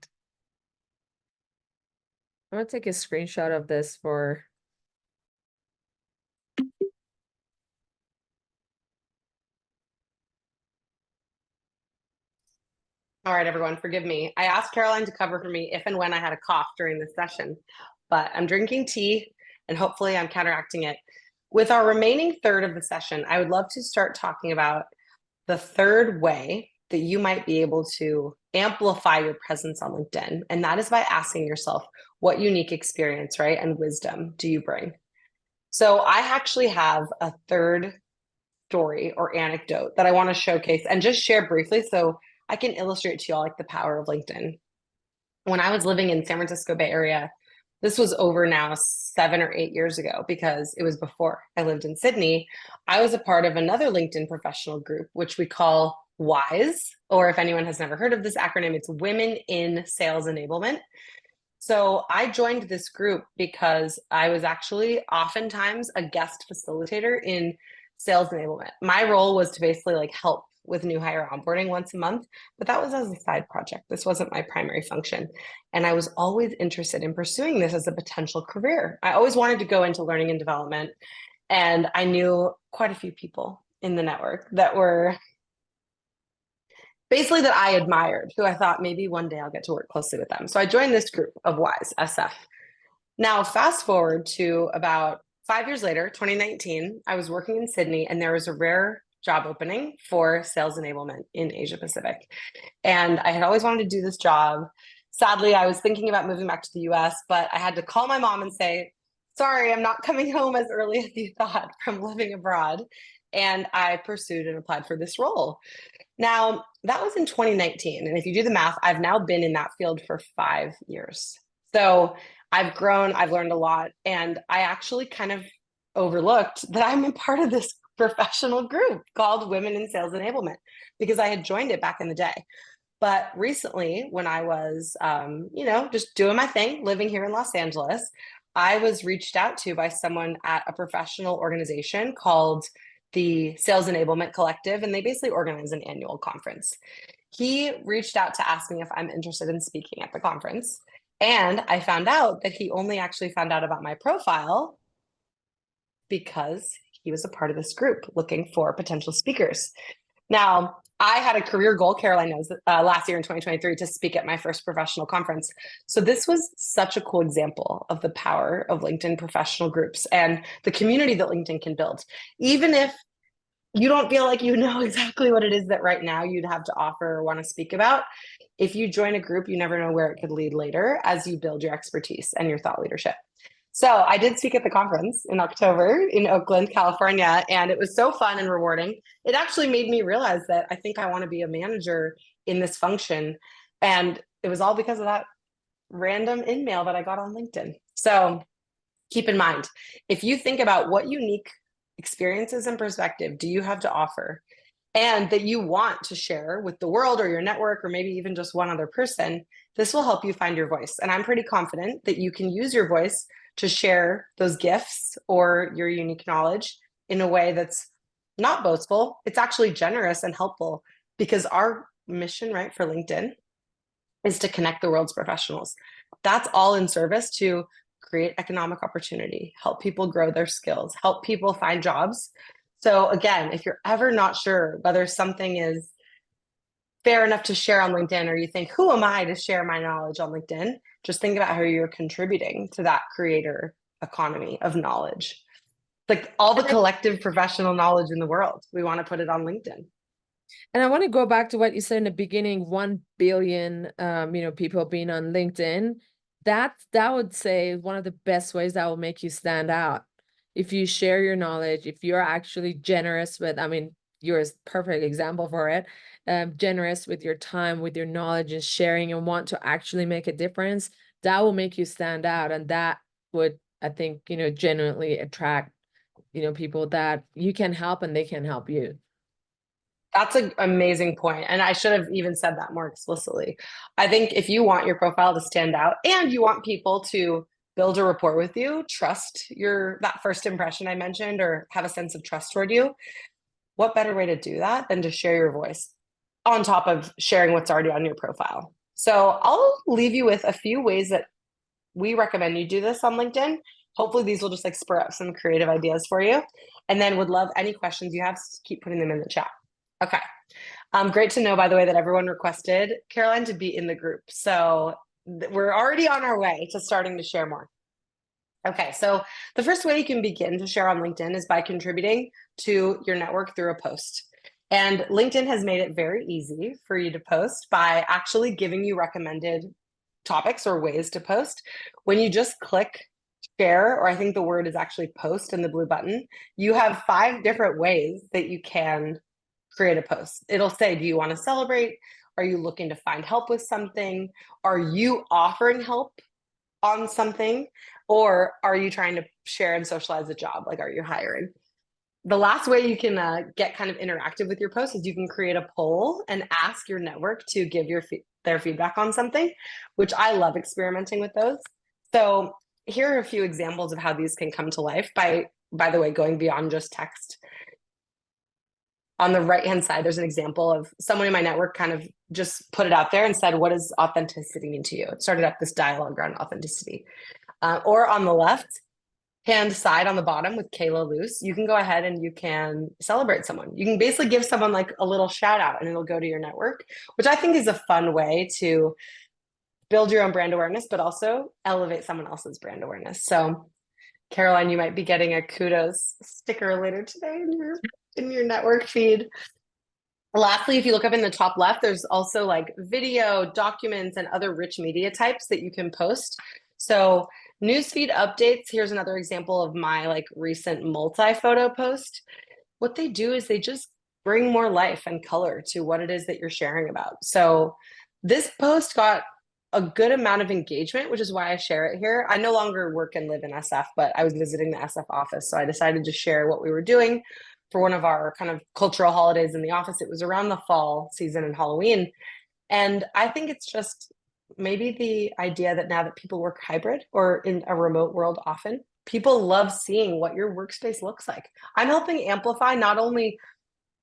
[SPEAKER 2] I'm going to take a screenshot of this for...
[SPEAKER 3] All right, everyone, forgive me. I asked Caroline to cover for me if and when I had a cough during this session, but I'm drinking tea and hopefully I'm counteracting it. With our remaining third of the session, I would love to start talking about the third way that you might be able to amplify your presence on LinkedIn. And that is by asking yourself, what unique experience, right, and wisdom do you bring? So I actually have a third story or anecdote that I want to showcase and just share briefly so I can illustrate to y'all like the power of LinkedIn. When I was living in San Francisco Bay Area, this was over now 7 or 8 years ago because it was before I lived in Sydney. I was a part of another LinkedIn professional group, which we call WISE, or if anyone has never heard of this acronym, it's Women in Sales Enablement. So I joined this group because I was actually oftentimes a guest facilitator in sales enablement. My role was to basically like help with new hire onboarding once a month, but that was as a side project. This wasn't my primary function. And I was always interested in pursuing this as a potential career. I always wanted to go into learning and development. And I knew quite a few people in the network that were basically that I admired, who I thought maybe one day I'll get to work closely with them. So I joined this group of WISE SF. Now, fast forward to about 5 years later, 2019, I was working in Sydney and there was a rare job opening for sales enablement in Asia Pacific. And I had always wanted to do this job. Sadly, I was thinking about moving back to the US, but I had to call my mom and say, sorry, I'm not coming home as early as you thought from living abroad. And I pursued and applied for this role. Now, that was in 2019. And if you do the math, I've now been in that field for 5 years. So I've grown, I've learned a lot. And I actually kind of overlooked that I'm a part of this professional group called Women in Sales Enablement because I had joined it back in the day. But recently, when I was, just doing my thing, living here in Los Angeles, I was reached out to by someone at a professional organization called the Sales Enablement Collective, and they basically organize an annual conference. He reached out to ask me if I'm interested in speaking at the conference. And I found out that he only actually found out about my profile because he was a part of this group looking for potential speakers. Now, I had a career goal, Caroline knows, last year in 2023 to speak at my first professional conference. So this was such a cool example of the power of LinkedIn professional groups and the community that LinkedIn can build. Even if you don't feel like you know exactly what it is that right now you'd have to offer or want to speak about, if you join a group, you never know where it could lead later as you build your expertise and your thought leadership. So I did speak at the conference in October in Oakland, California, and it was so fun and rewarding. It actually made me realize that I think I want to be a manager in this function. And it was all because of that random email that I got on LinkedIn. So keep in mind, if you think about what unique experiences and perspective do you have to offer and that you want to share with the world or your network or maybe even just one other person, this will help you find your voice. And I'm pretty confident that you can use your voice to share those gifts or your unique knowledge in a way that's not boastful. It's actually generous and helpful because our mission, right, for LinkedIn is to connect the world's professionals. That's all in service to create economic opportunity, help people grow their skills, help people find jobs. So again, if you're ever not sure whether something is fair enough to share on LinkedIn, or you think, who am I to share my knowledge on LinkedIn? Just think about how you're contributing to that creator economy of knowledge. Like all the collective professional knowledge in the world, we want to put it on LinkedIn.
[SPEAKER 2] And I want to go back to what you said in the beginning, 1 billion, people being on LinkedIn. That would say one of the best ways that will make you stand out. If you share your knowledge, if you're actually generous with, you're a perfect example for it, generous with your time, with your knowledge and sharing and want to actually make a difference, that will make you stand out. And that would, I think, genuinely attract, people that you can help and they can help you.
[SPEAKER 3] That's an amazing point. And I should have even said that more explicitly. I think if you want your profile to stand out and you want people to build a rapport with you, trust that first impression I mentioned, or have a sense of trust toward you, what better way to do that than to share your voice on top of sharing what's already on your profile? So I'll leave you with a few ways that we recommend you do this on LinkedIn. Hopefully these will just like spur up some creative ideas for you. And then would love any questions you have, keep putting them in the chat. Okay. Great to know, by the way, that everyone requested Caroline to be in the group. So we're already on our way to starting to share more. Okay, so the first way you can begin to share on LinkedIn is by contributing to your network through a post. And LinkedIn has made it very easy for you to post by actually giving you recommended topics or ways to post. When you just click share, or I think the word is actually post in the blue button, you have 5 different ways that you can create a post. It'll say, do you want to celebrate? Are you looking to find help with something? Are you offering help on something? Or are you trying to share and socialize a job? Like, are you hiring? The last way you can get kind of interactive with your post is you can create a poll and ask your network to give their feedback on something, which I love experimenting with those. So here are a few examples of how these can come to life by the way, going beyond just text. On the right-hand side, there's an example of someone in my network kind of just put it out there and said, what does authenticity mean to you? It started up this dialogue around authenticity. Or on the left-hand side on the bottom with Kayla Luce, you can go ahead and you can celebrate someone. You can basically give someone like a little shout out and it'll go to your network, which I think is a fun way to build your own brand awareness, but also elevate someone else's brand awareness. So Caroline, you might be getting a kudos sticker later today in your network feed. Lastly, if you look up in the top left, there's also like video, documents, and other rich media types that you can post. So newsfeed updates, here's another example of my like recent multi-photo post. What they do is they just bring more life and color to what it is that you're sharing about. So this post got a good amount of engagement, which is why I share it here. I no longer work and live in SF, but I was visiting the SF office. So I decided to share what we were doing for one of our kind of cultural holidays in the office. It was around the fall season and Halloween. And I think it's just maybe the idea that now that people work hybrid or in a remote world often, people love seeing what your workspace looks like. I'm helping amplify not only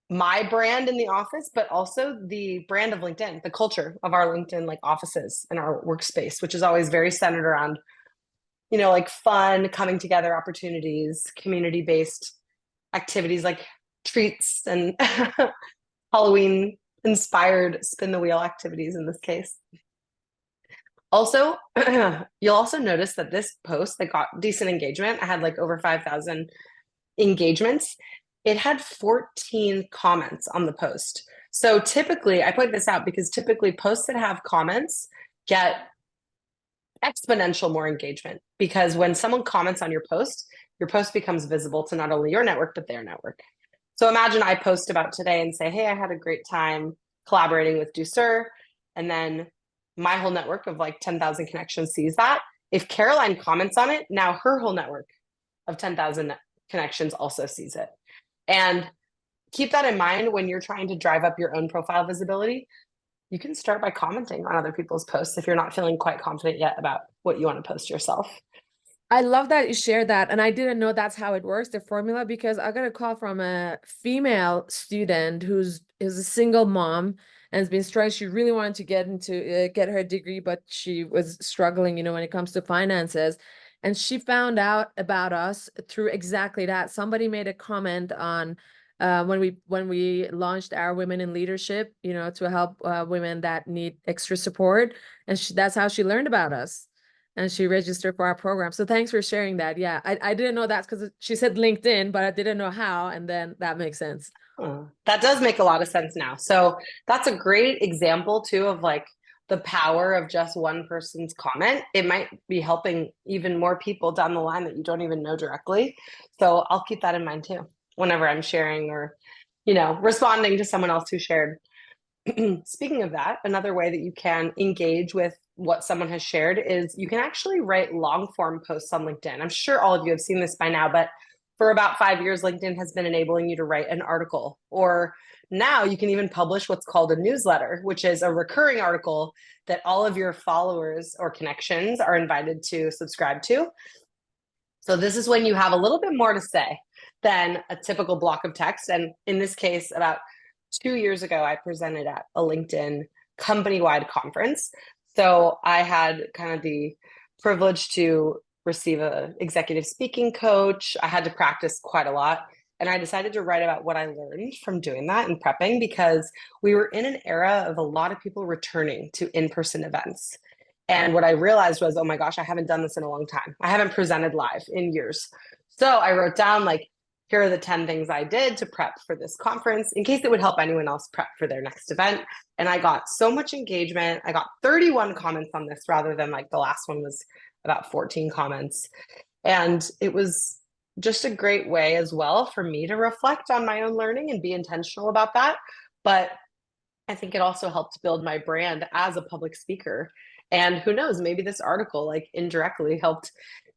[SPEAKER 3] my brand in the office, but also the brand of LinkedIn, the culture of our LinkedIn like offices and our workspace, which is always very centered around, like fun, coming together opportunities, community-based activities like treats and Halloween inspired spin the wheel activities in this case. Also, you'll also notice that this post that got decent engagement, I had like over 5,000 engagements. It had 14 comments on the post. So typically, I point this out because typically posts that have comments get exponential more engagement, because when someone comments on your post becomes visible to not only your network, but their network. So imagine I post about today and say, hey, I had a great time collaborating with Ducere. And then my whole network of like 10,000 connections sees that. If Caroline comments on it, now her whole network of 10,000 connections also sees it. And keep that in mind when you're trying to drive up your own profile visibility. You can start by commenting on other people's posts if you're not feeling quite confident yet about what you want to post yourself.
[SPEAKER 2] I love that you shared that. And I didn't know that's how it works, the formula, because I got a call from a female student is a single mom and has been struggling. She really wanted to get her degree, but she was struggling, when it comes to finances. And she found out about us through exactly that. Somebody made a comment on when we launched our Women in Leadership, to help women that need extra support. And that's how she learned about us. And she registered for our program. So thanks for sharing that. Yeah, I didn't know that because she said LinkedIn, but I didn't know how. And then that makes sense.
[SPEAKER 3] That does make a lot of sense now. So that's a great example too of like the power of just one person's comment. It might be helping even more people down the line that you don't even know directly. So I'll keep that in mind too, whenever I'm sharing or, responding to someone else who shared. Speaking of that, another way that you can engage with what someone has shared is you can actually write long form posts on LinkedIn. I'm sure all of you have seen this by now, but for about 5 years, LinkedIn has been enabling you to write an article, or now you can even publish what's called a newsletter, which is a recurring article that all of your followers or connections are invited to subscribe to. So this is when you have a little bit more to say than a typical block of text. And in this case, about 2 years ago, I presented at a LinkedIn company-wide conference. So I had kind of the privilege to receive an executive speaking coach. I had to practice quite a lot. And I decided to write about what I learned from doing that and prepping, because we were in an era of a lot of people returning to in-person events. And what I realized was, oh my gosh, I haven't done this in a long time. I haven't presented live in years. So I wrote down, like, here are the 10 things I did to prep for this conference in case it would help anyone else prep for their next event. And I got so much engagement. I got 31 comments on this rather than like the last one was about 14 comments. And it was just a great way as well for me to reflect on my own learning and be intentional about that. But I think it also helped build my brand as a public speaker. And who knows, maybe this article like indirectly helped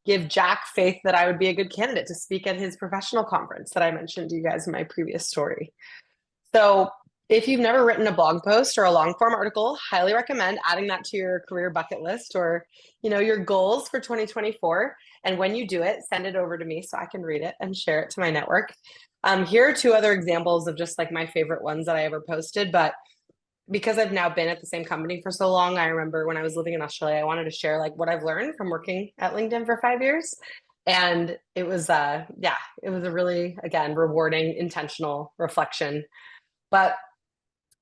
[SPEAKER 3] give Jack faith that I would be a good candidate to speak at his professional conference that I mentioned to you guys in my previous story. So if you've never written a blog post or a long form article, highly recommend adding that to your career bucket list or, your goals for 2024. And when you do it, send it over to me so I can read it and share it to my network. Here are 2 other examples of just like my favorite ones that I ever posted, but because I've now been at the same company for so long, I remember when I was living in Australia, I wanted to share like what I've learned from working at LinkedIn for 5 years. And it was, it was a really, again, rewarding, intentional reflection. But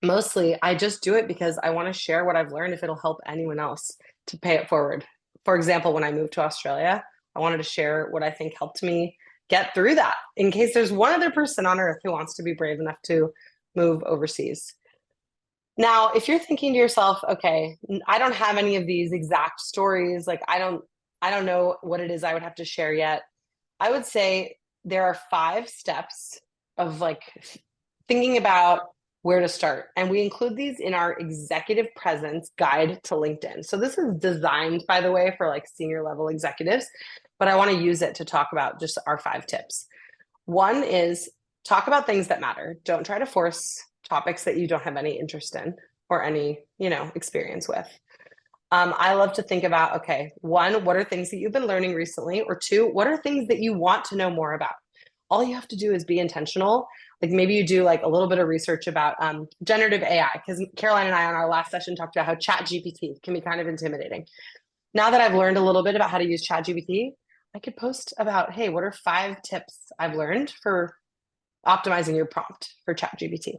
[SPEAKER 3] mostly I just do it because I want to share what I've learned if it'll help anyone else to pay it forward. For example, when I moved to Australia, I wanted to share what I think helped me get through that in case there's one other person on earth who wants to be brave enough to move overseas. Now, if you're thinking to yourself, okay, I don't have any of these exact stories, like I don't know what it is I would have to share yet. I would say there are 5 steps of like thinking about where to start. And we include these in our executive presence guide to LinkedIn. So this is designed, by the way, for like senior level executives, but I want to use it to talk about just our 5 tips. One is talk about things that matter. Don't try to force topics that you don't have any interest in or any, experience with. I love to think about, okay, 1, what are things that you've been learning recently? Or 2, what are things that you want to know more about? All you have to do is be intentional. Like maybe you do like a little bit of research about generative AI, because Caroline and I on our last session talked about how ChatGPT can be kind of intimidating. Now that I've learned a little bit about how to use ChatGPT, I could post about, hey, what are 5 tips I've learned for optimizing your prompt for ChatGPT?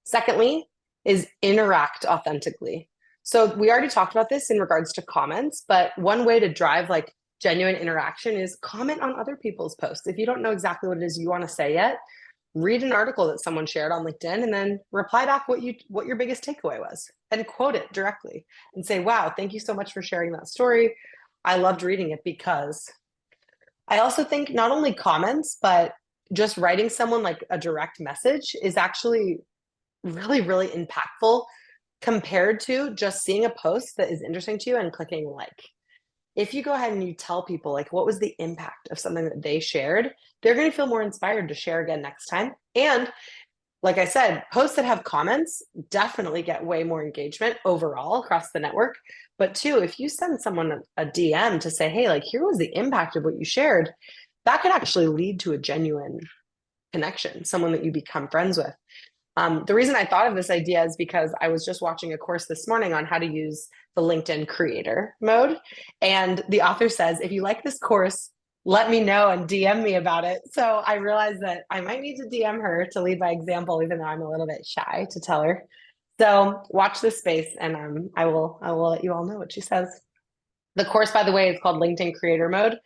[SPEAKER 3] Secondly, is interact authentically. So we already talked about this in regards to comments, but one way to drive like genuine interaction is comment on other people's posts. If you don't know exactly what it is you want to say yet, read an article that someone shared on LinkedIn and then reply back what your biggest takeaway was and quote it directly and say, wow, thank you so much for sharing that story. I loved reading it because. I also think not only comments, but just writing someone like a direct message is actually really, really impactful compared to just seeing a post that is interesting to you and clicking like. If you go ahead and you tell people like what was the impact of something that they shared, they're going to feel more inspired to share again next time. And like I said, posts that have comments definitely get way more engagement overall across the network. But 2, if you send someone a DM to say, hey, like here was the impact of what you shared, that could actually lead to a genuine connection, someone that you become friends with. The reason I thought of this idea is because I was just watching a course this morning on how to use the LinkedIn creator mode. And the author says, if you like this course, let me know and DM me about it. So I realized that I might need to DM her to lead by example, even though I'm a little bit shy to tell her. So watch this space and I will let you all know what she says. The course, by the way, is called LinkedIn Creator Mode.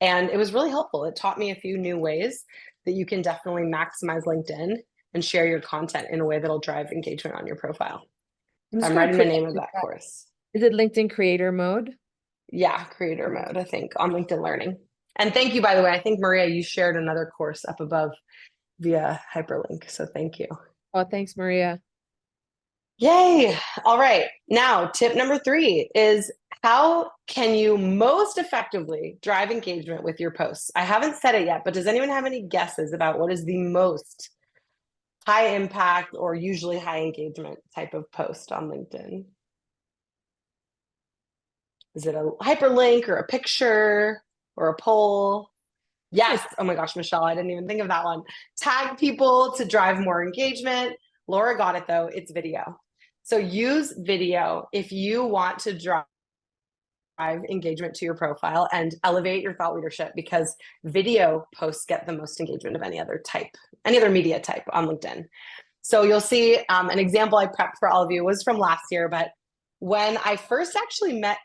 [SPEAKER 3] And it was really helpful. It taught me a few new ways that you can definitely maximize LinkedIn and share your content in a way that'll drive engagement on your profile. I'm writing the name of that course.
[SPEAKER 2] Is it LinkedIn Creator Mode?
[SPEAKER 3] Yeah, Creator Mode, I think, on LinkedIn Learning. And thank you, by the way. I think, Maria, you shared another course up above via hyperlink. So thank you.
[SPEAKER 2] Oh, thanks, Maria.
[SPEAKER 3] Yay. All right. Now, tip number 3 is how can you most effectively drive engagement with your posts? I haven't said it yet, but does anyone have any guesses about what is the most high impact or usually high engagement type of post on LinkedIn? Is it a hyperlink or a picture or a poll? Yes. Oh my gosh, Michelle, I didn't even think of that one. Tag people to drive more engagement. Laura got it though. It's video. So use video if you want to drive engagement to your profile and elevate your thought leadership, because video posts get the most engagement of any other media type on LinkedIn. So you'll see an example I prepped for all of you was from last year, but when I first actually met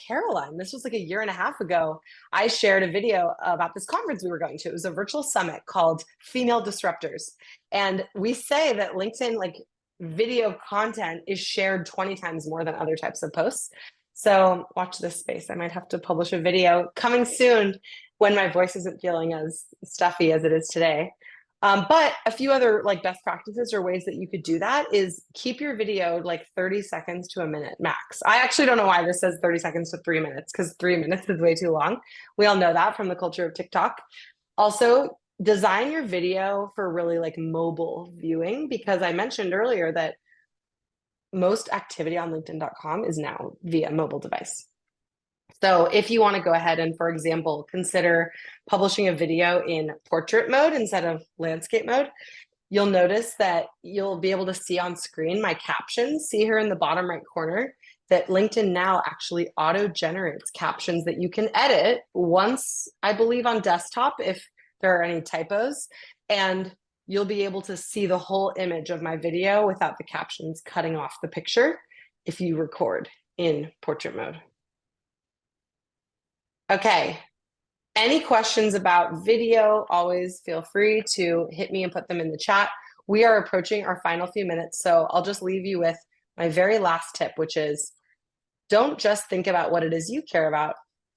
[SPEAKER 3] Caroline, this was like a year and a half ago, I shared a video about this conference we were going to. It was a virtual summit called Female Disruptors. And we say that LinkedIn, like, video content is shared 20 times more than other types of posts. So watch this space. I might have to publish a video coming soon when my voice isn't feeling as stuffy as it is today. But a few other like best practices or ways that you could do that is keep your video like 30 seconds to a minute max. I actually don't know why this says 30 seconds to 3 minutes, because 3 minutes is way too long. We all know that from the culture of TikTok. Also, design your video for really like mobile viewing, because I mentioned earlier that most activity on LinkedIn.com is now via mobile device. So if you want to go ahead and, for example, consider publishing a video in portrait mode instead of landscape mode, you'll notice that you'll be able to see on screen my captions. See here in the bottom right corner that LinkedIn now actually auto-generates captions that you can edit once, I believe, on desktop if there are any typos, and you'll be able to see the whole image of my video without the captions cutting off the picture if you record in portrait mode. Okay, any questions about video, always feel free to hit me and put them in the chat. We are approaching our final few minutes, so I'll just leave you with my very last tip, which is don't just think about what it is you care about.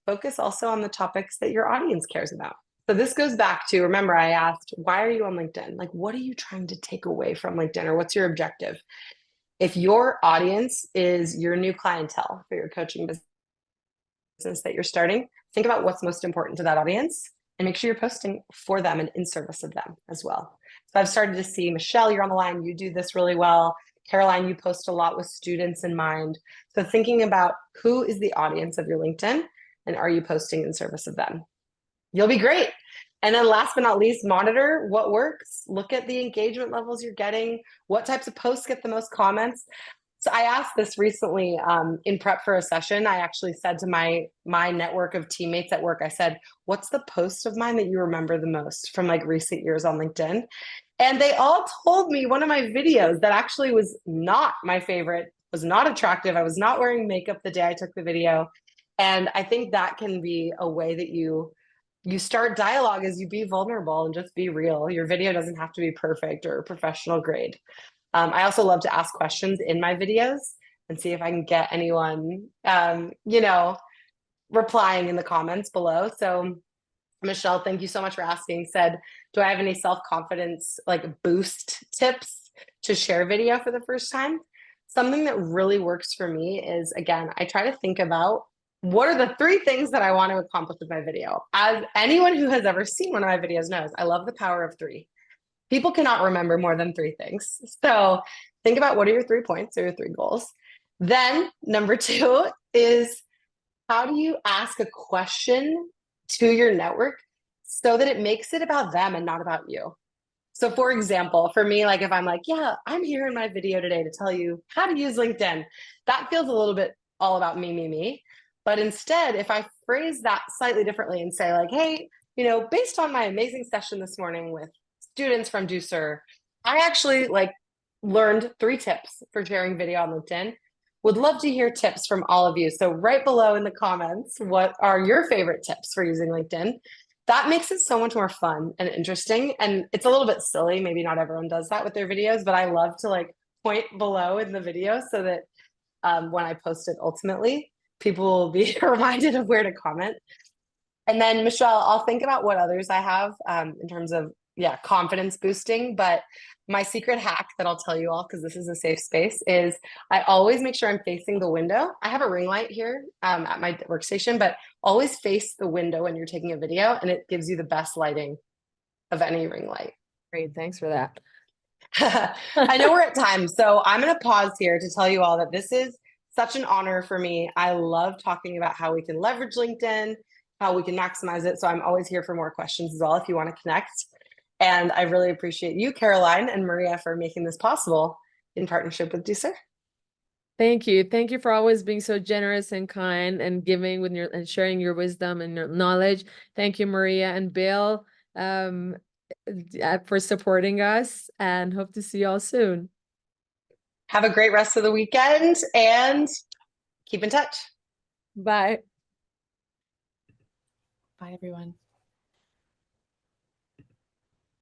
[SPEAKER 3] Focus also on the topics that your audience cares about. So this goes back to, remember I asked, why are you on LinkedIn? Like, what are you trying to take away from LinkedIn, or what's your objective? If your audience is your new clientele for your coaching business that you're starting, think about what's most important to that audience and make sure you're posting for them and in service of them as well. So I've started to see, Michelle, you're on the line, you do this really well. Caroline, you post a lot with students in mind. So thinking about who is the audience of your LinkedIn and are you posting in service of them? You'll be great. And then last but not least, monitor what works. Look at the engagement levels you're getting. What types of posts get the most comments? So I asked this recently in prep for a session. I actually said to my network of teammates at work, I said, what's the post of mine that you remember the most from like recent years on LinkedIn? And they all told me one of my videos that actually was not my favorite, was not attractive. I was not wearing makeup the day I took the video. And I think that can be a way that you start dialogue as you be vulnerable and just be real. Your video doesn't have to be perfect or professional grade. I also love to ask questions in my videos and see if I can get anyone, replying in the comments below. So Michelle, thank you so much for asking. Said, do I have any self-confidence like boost tips to share video for the first time? Something that really works for me is, again, I try to think about what are the 3 things that I want to accomplish with my video. As anyone who has ever seen one of my videos knows, I love the power of 3. People cannot remember more than 3 things. So think about what are your 3 points or your 3 goals. Then number 2 is, how do you ask a question to your network so that it makes it about them and not about you? So for example, for me, like if I'm like, yeah, I'm here in my video today to tell you how to use LinkedIn, that feels a little bit all about me. But instead, if I phrase that slightly differently and say like, hey, based on my amazing session this morning with students from Ducere, I actually learned 3 tips for sharing video on LinkedIn. Would love to hear tips from all of you. So right below in the comments, what are your favorite tips for using LinkedIn? That makes it so much more fun and interesting. And it's a little bit silly. Maybe not everyone does that with their videos, but I love to point below in the video so that when I post it ultimately, people will be reminded of where to comment. And then Michelle, I'll think about what others I have in terms of confidence boosting. But my secret hack that I'll tell you all, because this is a safe space, is I always make sure I'm facing the window. I have a ring light here at my workstation, but always face the window when you're taking a video, and it gives you the best lighting of any ring light.
[SPEAKER 2] Great, thanks for that.
[SPEAKER 3] I know we're at time, so I'm going to pause here to tell you all that this is such an honor for me. I love talking about how we can leverage LinkedIn, how we can maximize it. So I'm always here for more questions as well if you want to connect. And I really appreciate you, Caroline and Maria, for making this possible in partnership with Ducere.
[SPEAKER 2] Thank you. Thank you for always being so generous and kind and giving with your and sharing your wisdom and your knowledge. Thank you, Maria and Bill, for supporting us, and hope to see you all soon.
[SPEAKER 3] Have a great rest of the weekend and keep in touch.
[SPEAKER 2] Bye.
[SPEAKER 1] Bye, everyone.